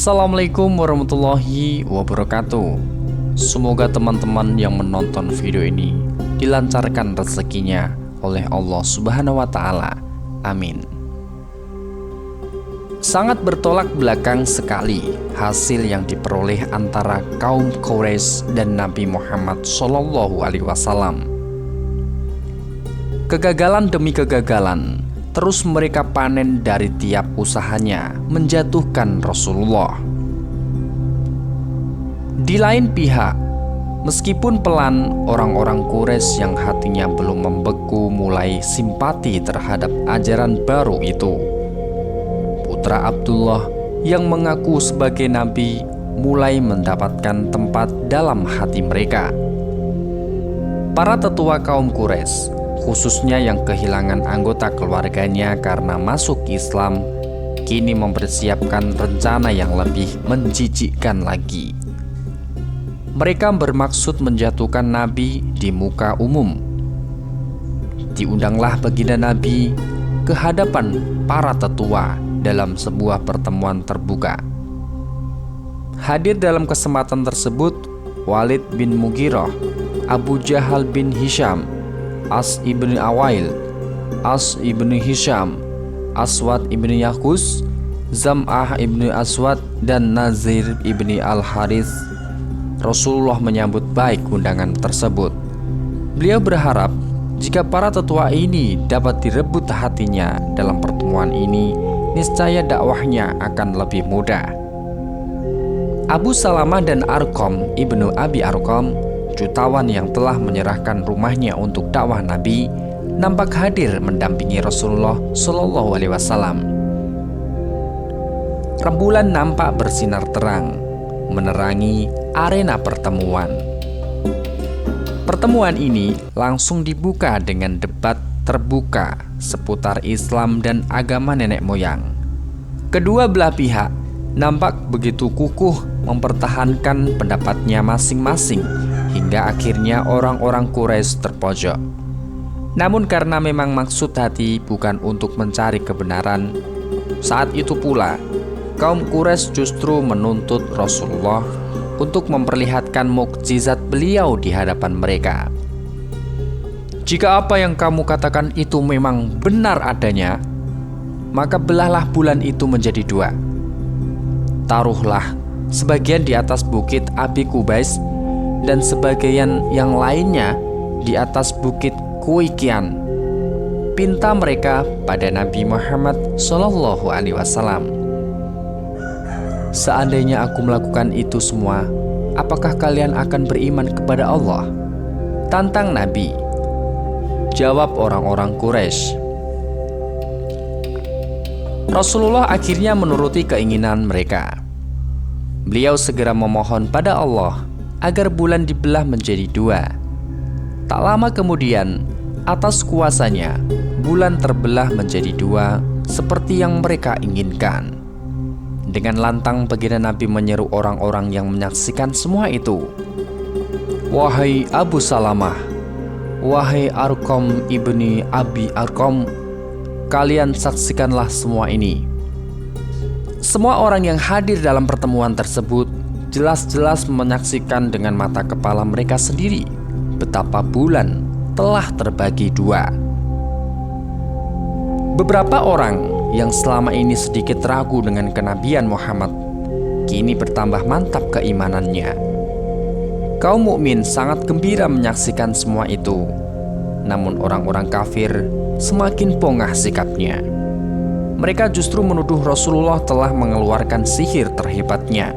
Assalamualaikum warahmatullahi wabarakatuh. Semoga teman-teman yang menonton video ini dilancarkan rezekinya oleh Allah Subhanahu wa Ta'ala. Amin. Sangat bertolak belakang sekali hasil yang diperoleh antara kaum Quraisy dan Nabi Muhammad SAW. Kegagalan demi kegagalan terus mereka panen dari tiap usahanya menjatuhkan Rasulullah. Di lain pihak, meskipun pelan, orang-orang Quraisy yang hatinya belum membeku mulai simpati terhadap ajaran baru itu. Putra Abdullah yang mengaku sebagai nabi mulai mendapatkan tempat dalam hati mereka. Para tetua kaum Quraisy, khususnya yang kehilangan anggota keluarganya karena masuk Islam, kini mempersiapkan rencana yang lebih menjijikkan lagi. Mereka bermaksud menjatuhkan Nabi di muka umum. Diundanglah baginda Nabi ke hadapan para tetua dalam sebuah pertemuan terbuka. Hadir dalam kesempatan tersebut Walid bin Mughirah, Abu Jahal bin Hisham, As ibn Awail, As ibn Hisham, Aswad ibn Yakus, Zam'ah ibn Aswad, dan Nazir ibn Al-Harith. Rasulullah menyambut baik undangan tersebut. Beliau berharap jika para tetua ini dapat direbut hatinya dalam pertemuan ini, niscaya dakwahnya akan lebih mudah. Abu Salamah dan Arqam ibnu Abi Arqam, jutawan yang telah menyerahkan rumahnya untuk dakwah Nabi, nampak hadir mendampingi Rasulullah Shallallahu Alaihi Wasallam. Rembulan nampak bersinar terang, menerangi arena pertemuan. Pertemuan ini langsung dibuka dengan debat terbuka seputar Islam dan agama nenek moyang. Kedua belah pihak nampak begitu kukuh mempertahankan pendapatnya masing-masing, hingga akhirnya orang-orang Quraisy terpojok. Namun karena memang maksud hati bukan untuk mencari kebenaran, saat itu pula kaum Quraisy justru menuntut Rasulullah untuk memperlihatkan mukjizat beliau di hadapan mereka. Jika apa yang kamu katakan itu memang benar adanya, maka belahlah bulan itu menjadi dua. Taruhlah sebagian di atas bukit Abi Qubais dan sebagian yang lainnya di atas bukit Kuikian. Pinta mereka pada Nabi Muhammad Shallallahu Alaihi Wasallam. Seandainya aku melakukan itu semua, apakah kalian akan beriman kepada Allah? Tantang Nabi. Jawab orang-orang Quraisy. Rasulullah akhirnya menuruti keinginan mereka. Beliau segera memohon pada Allah agar bulan dibelah menjadi dua. Tak lama kemudian, atas kuasanya, bulan terbelah menjadi dua seperti yang mereka inginkan. Dengan lantang baginda Nabi menyeru orang-orang yang menyaksikan semua itu, "Wahai Abu Salamah, wahai Arqam ibni Abi Arqam, kalian saksikanlah semua ini." Semua orang yang hadir dalam pertemuan tersebut jelas-jelas menyaksikan dengan mata kepala mereka sendiri betapa bulan telah terbagi dua. Beberapa orang yang selama ini sedikit ragu dengan kenabian Muhammad kini bertambah mantap keimanannya. Kaum mukmin sangat gembira menyaksikan semua itu. Namun orang-orang kafir semakin pongah sikapnya. Mereka justru menuduh Rasulullah telah mengeluarkan sihir terhebatnya.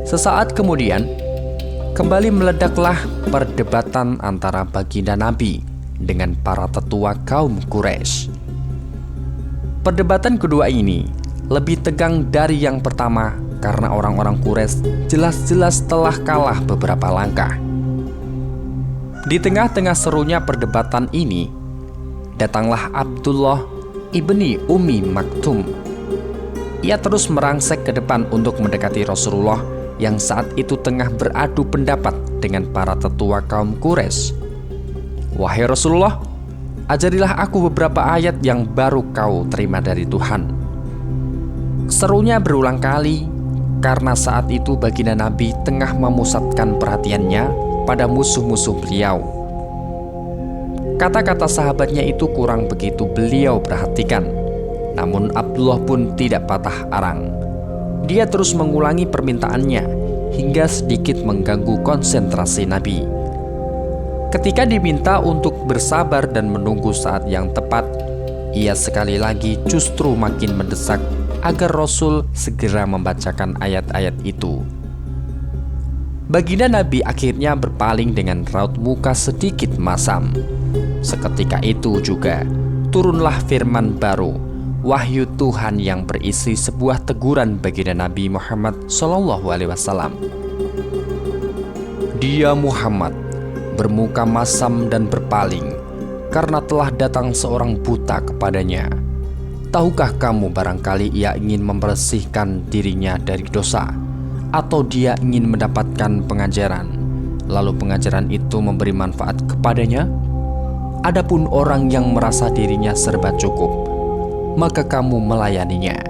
Sesaat kemudian, kembali meledaklah perdebatan antara baginda Nabi dengan para tetua kaum Quraisy. Perdebatan kedua ini lebih tegang dari yang pertama karena orang-orang Quraisy jelas-jelas telah kalah beberapa langkah. Di tengah-tengah serunya perdebatan ini, datanglah Abdullah ibni Ummi Maktum. Ia terus merangsek ke depan untuk mendekati Rasulullah yang saat itu tengah beradu pendapat dengan para tetua kaum Quraisy. "Wahai Rasulullah, ajarilah aku beberapa ayat yang baru kau terima dari Tuhan." Serunya berulang kali karena saat itu baginda Nabi tengah memusatkan perhatiannya pada musuh-musuh beliau. Kata-kata sahabatnya itu kurang begitu beliau perhatikan. Namun Abdullah pun tidak patah arang. Dia terus mengulangi permintaannya hingga sedikit mengganggu konsentrasi Nabi. Ketika diminta untuk bersabar dan menunggu saat yang tepat, ia sekali lagi justru makin mendesak agar Rasul segera membacakan ayat-ayat itu. Baginda Nabi akhirnya berpaling dengan raut muka sedikit masam. Seketika itu juga turunlah firman baru, wahyu Tuhan yang berisi sebuah teguran baginda Nabi Muhammad SAW. Dia Muhammad bermuka masam dan berpaling karena telah datang seorang buta kepadanya. Tahukah kamu barangkali ia ingin membersihkan dirinya dari dosa, atau dia ingin mendapatkan pengajaran, lalu pengajaran itu memberi manfaat kepadanya? Adapun orang yang merasa dirinya serba cukup, maka kamu melayaninya,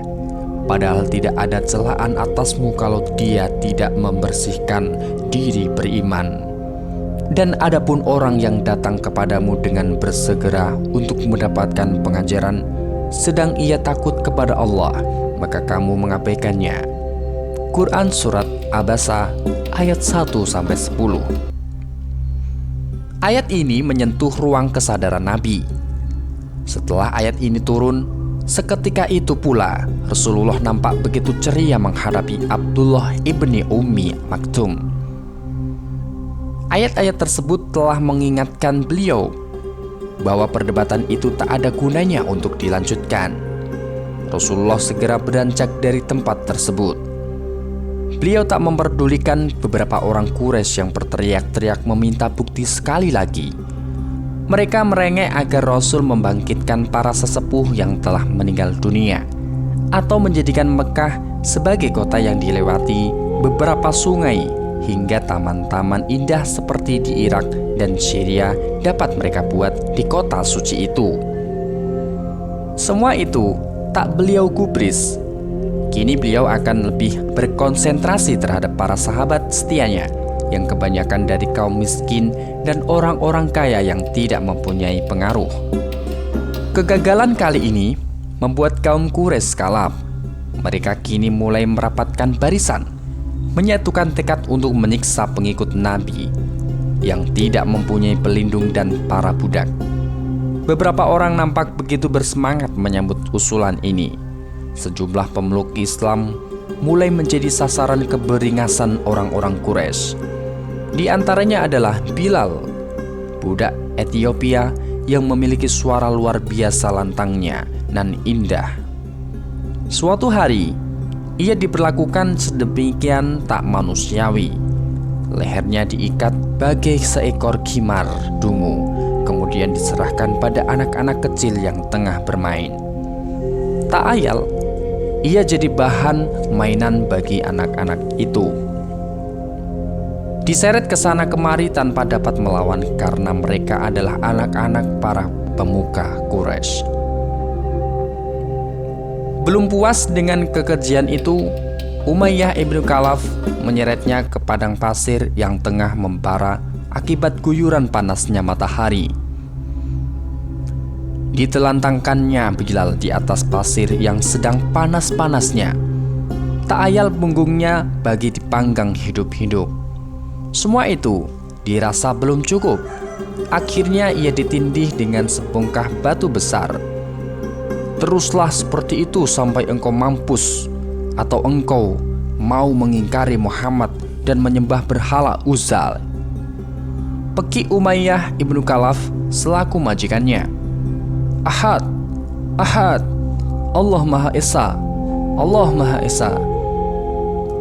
padahal tidak ada celaan atasmu kalau dia tidak membersihkan diri beriman. Dan adapun orang yang datang kepadamu dengan bersegera untuk mendapatkan pengajaran, sedang ia takut kepada Allah, maka kamu mengabaikannya. Quran Surat Abasa ayat 1-10. Ayat ini menyentuh ruang kesadaran Nabi. Setelah ayat ini turun, seketika itu pula Rasulullah nampak begitu ceria menghadapi Abdullah ibni Ummi Maktum. Ayat-ayat tersebut telah mengingatkan beliau bahwa perdebatan itu tak ada gunanya untuk dilanjutkan. Rasulullah segera beranjak dari tempat tersebut. Beliau tak memperdulikan beberapa orang Quraisy yang berteriak-teriak meminta bukti sekali lagi. Mereka merengek agar Rasul membangkitkan para sesepuh yang telah meninggal dunia, atau menjadikan Mekah sebagai kota yang dilewati beberapa sungai, hingga taman-taman indah seperti di Irak dan Syria dapat mereka buat di kota suci itu. Semua itu tak beliau gubris. Kini beliau akan lebih berkonsentrasi terhadap para sahabat setianya yang kebanyakan dari kaum miskin dan orang-orang kaya yang tidak mempunyai pengaruh. Kegagalan kali ini membuat kaum Quraisy kalap. Mereka kini mulai merapatkan barisan, menyatukan tekad untuk menyiksa pengikut Nabi yang tidak mempunyai pelindung dan para budak. Beberapa orang nampak begitu bersemangat menyambut usulan ini. Sejumlah pemeluk Islam mulai menjadi sasaran keberingasan orang-orang Quraisy. Di antaranya adalah Bilal, budak Ethiopia yang memiliki suara luar biasa lantangnya dan indah. Suatu hari, ia diperlakukan sedemikian tak manusiawi. Lehernya diikat bagai seekor khimar dungu, kemudian diserahkan pada anak-anak kecil yang tengah bermain. Tak ayal, ia jadi bahan mainan bagi anak-anak itu. Diseret ke sana kemari tanpa dapat melawan karena mereka adalah anak-anak para pemuka Quraisy. Belum puas dengan kekejian itu, Umayyah ibnu Khalaf menyeretnya ke padang pasir yang tengah membara akibat guyuran panasnya matahari. Ditelantangkannya Bilal di atas pasir yang sedang panas-panasnya. Tak ayal punggungnya bagi dipanggang hidup-hidup. Semua itu dirasa belum cukup. Akhirnya ia ditindih dengan sebongkah batu besar. Teruslah seperti itu sampai engkau mampus, atau engkau mau mengingkari Muhammad dan menyembah berhala Uzza. Peki Umayyah ibnu Khalaf selaku majikannya. Ahad, Ahad, Allah Maha Esa, Allah Maha Esa.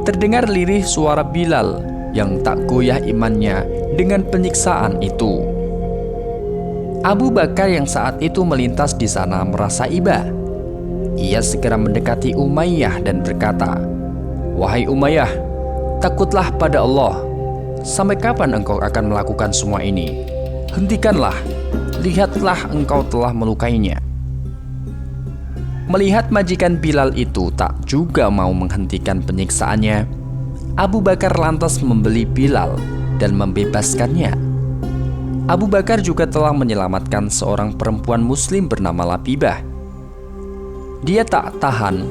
Terdengar lirih suara Bilal yang tak goyah imannya dengan penyiksaan itu. Abu Bakar yang saat itu melintas di sana merasa iba. Ia segera mendekati Umayyah dan berkata, "Wahai Umayyah, takutlah pada Allah. Sampai kapan engkau akan melakukan semua ini? Hentikanlah. Lihatlah engkau telah melukainya." Melihat majikan Bilal itu tak juga mau menghentikan penyiksaannya, Abu Bakar lantas membeli Bilal dan membebaskannya. Abu Bakar juga telah menyelamatkan seorang perempuan muslim bernama Labibah. Dia tak tahan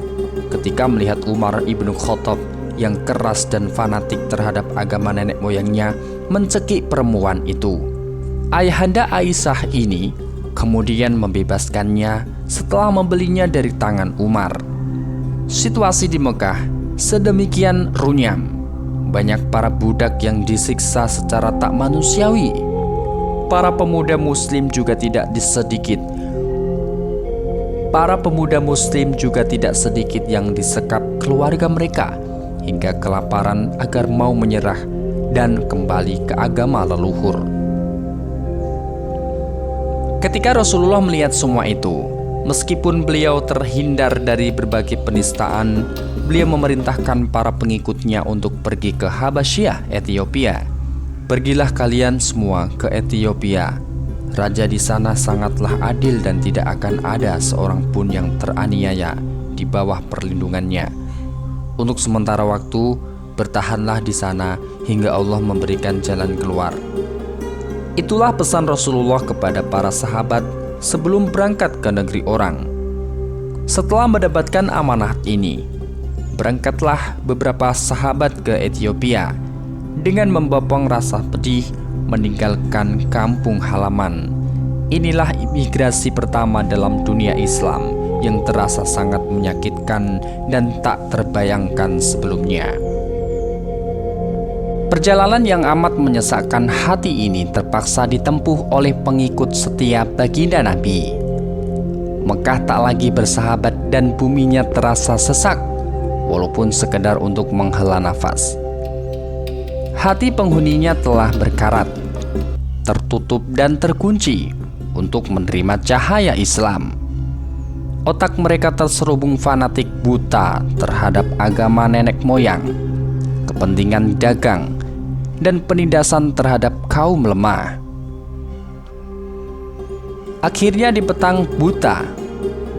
ketika melihat Umar ibnu Khattab yang keras dan fanatik terhadap agama nenek moyangnya mencekik perempuan itu. Ayahanda Aisyah ini kemudian membebaskannya setelah membelinya dari tangan Umar. Situasi di Mekah sedemikian runyam. Banyak para budak yang disiksa secara tak manusiawi. Para pemuda muslim juga tidak sedikit yang disekap keluarga mereka hingga kelaparan agar mau menyerah dan kembali ke agama leluhur. Ketika Rasulullah melihat semua itu, meskipun beliau terhindar dari berbagai penistaan, beliau memerintahkan para pengikutnya untuk pergi ke Habasyah, Ethiopia. Pergilah kalian semua ke Ethiopia. Raja di sana sangatlah adil dan tidak akan ada seorang pun yang teraniaya di bawah perlindungannya. Untuk sementara waktu, bertahanlah di sana hingga Allah memberikan jalan keluar. Itulah pesan Rasulullah kepada para sahabat sebelum berangkat ke negeri orang. Setelah mendapatkan amanah ini, berangkatlah beberapa sahabat ke Ethiopia dengan membopong rasa pedih meninggalkan kampung halaman. Inilah imigrasi pertama dalam dunia Islam yang terasa sangat menyakitkan dan tak terbayangkan sebelumnya. Perjalanan yang amat menyesakkan hati ini terpaksa ditempuh oleh pengikut setia baginda Nabi. Mekah tak lagi bersahabat dan buminya terasa sesak, walaupun sekedar untuk menghela nafas. Hati penghuninya telah berkarat, tertutup dan terkunci untuk menerima cahaya Islam. Otak mereka terserubung fanatik buta terhadap agama nenek moyang, kepentingan dagang, dan penindasan terhadap kaum lemah. Akhirnya di petang buta,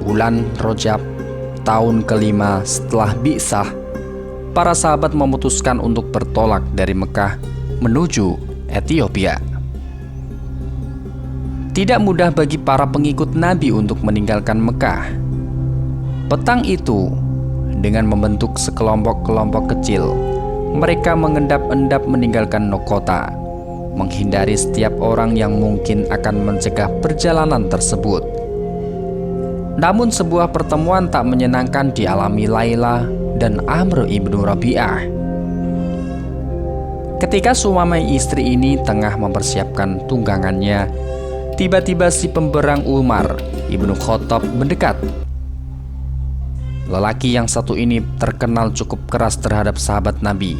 bulan Rajab, tahun kelima setelah Bi'tsah, para sahabat memutuskan untuk bertolak dari Mekah menuju Ethiopia. Tidak mudah bagi para pengikut Nabi untuk meninggalkan Mekah. Petang itu, dengan membentuk sekelompok-kelompok kecil, mereka mengendap-endap meninggalkan Nokota, menghindari setiap orang yang mungkin akan mencegah perjalanan tersebut. Namun sebuah pertemuan tak menyenangkan dialami Laila dan Amr ibnu Rabi'ah. Ketika suami istri ini tengah mempersiapkan tunggangannya, tiba-tiba si pemberang Umar ibnu Khattab mendekat. Lelaki yang satu ini terkenal cukup keras terhadap sahabat Nabi.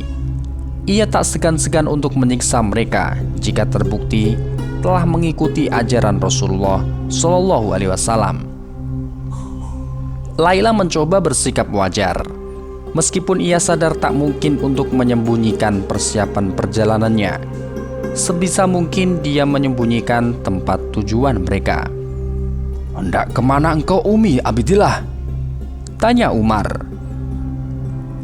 Ia tak segan-segan untuk menyiksa mereka jika terbukti telah mengikuti ajaran Rasulullah Shallallahu Alaihi Wasallam. Laila mencoba bersikap wajar, meskipun ia sadar tak mungkin untuk menyembunyikan persiapan perjalanannya. Sebisa mungkin dia menyembunyikan tempat tujuan mereka. "Hendak kemana engkau, Umi Abidillah?" tanya Umar.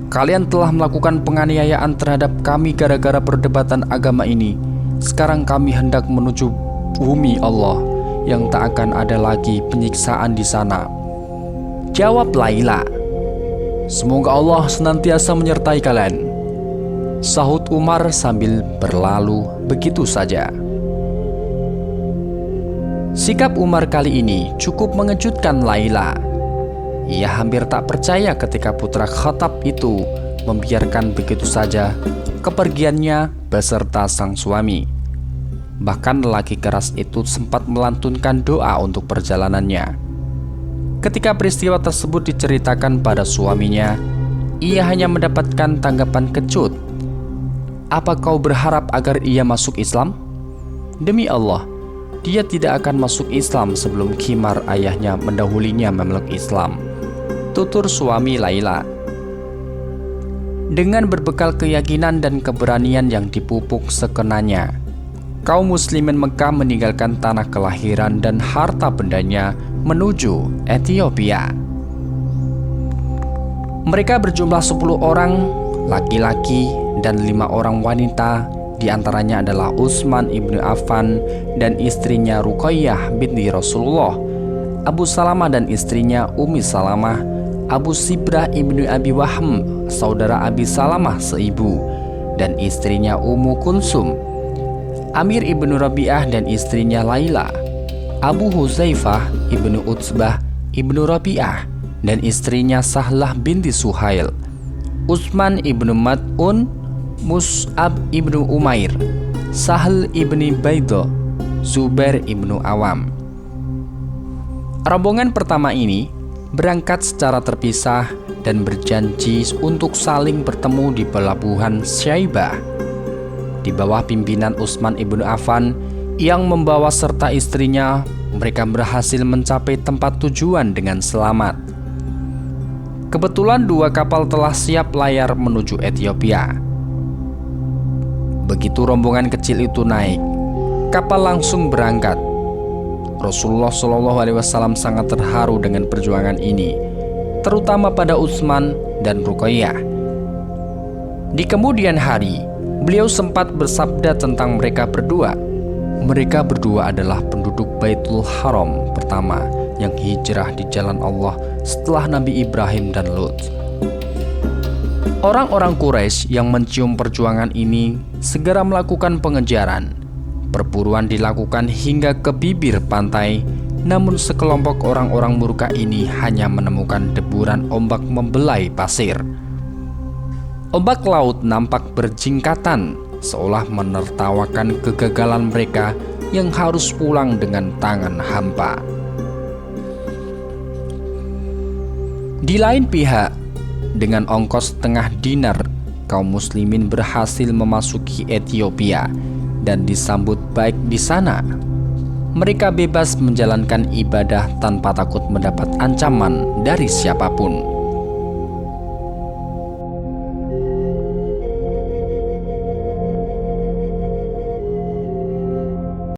"Kalian telah melakukan penganiayaan terhadap kami gara-gara perdebatan agama ini. Sekarang kami hendak menuju bumi Allah yang tak akan ada lagi penyiksaan di sana," jawab Laila. "Semoga Allah senantiasa menyertai kalian," sahut Umar sambil berlalu begitu saja. Sikap Umar kali ini cukup mengejutkan Laila. Ia hampir tak percaya ketika putra Khattab itu membiarkan begitu saja kepergiannya beserta sang suami. Bahkan lelaki keras itu sempat melantunkan doa untuk perjalanannya. Ketika peristiwa tersebut diceritakan pada suaminya, ia hanya mendapatkan tanggapan kecut. "Apa kau berharap agar ia masuk Islam? Demi Allah, dia tidak akan masuk Islam sebelum Khimar ayahnya mendahulinya memeluk Islam," tutur suami Laila. Dengan berbekal keyakinan dan keberanian yang dipupuk sekenanya, kaum muslimin Mekah meninggalkan tanah kelahiran dan harta bendanya menuju Ethiopia. Mereka berjumlah 10 orang laki-laki dan 5 orang wanita. Di antaranya adalah Utsman ibnu Affan dan istrinya Ruqayyah binti Rasulullah, Abu Salamah dan istrinya Ummi Salamah, Abu Sibrah ibnu Abi Wahm, saudara Abi Salamah seibu, dan istrinya Ummu Kulsum, Amir ibnu Rabi'ah dan istrinya Laila, Abu Huzaifah ibnu Utsbah ibnu Rabi'ah dan istrinya Sahlah binti Suhail, Utsman ibnu Mad'un, Mus'ab ibnu Umair, Sahl ibni Baidah, Zubair ibnu Awam. Rombongan pertama ini berangkat secara terpisah dan berjanji untuk saling bertemu di pelabuhan Syaibah. Di bawah pimpinan Utsman ibnu Affan yang membawa serta istrinya, mereka berhasil mencapai tempat tujuan dengan selamat. Kebetulan 2 kapal telah siap layar menuju Ethiopia. Begitu rombongan kecil itu naik, kapal langsung berangkat. Rasulullah SAW sangat terharu dengan perjuangan ini, terutama pada Utsman dan Ruqayyah. Di kemudian hari, beliau sempat bersabda tentang mereka berdua. Mereka berdua adalah penduduk Baitul Haram pertama yang hijrah di jalan Allah setelah Nabi Ibrahim dan Lut. Orang-orang Quraisy yang mencium perjuangan ini segera melakukan pengejaran. Perburuan dilakukan hingga ke bibir pantai, namun sekelompok orang-orang murka ini hanya menemukan deburan ombak membelai pasir. Ombak laut nampak berjingkatan, seolah menertawakan kegagalan mereka yang harus pulang dengan tangan hampa. Di lain pihak, dengan ongkos setengah dinar, kaum muslimin berhasil memasuki Ethiopia dan disambut baik di sana. Mereka bebas menjalankan ibadah tanpa takut mendapat ancaman dari siapapun.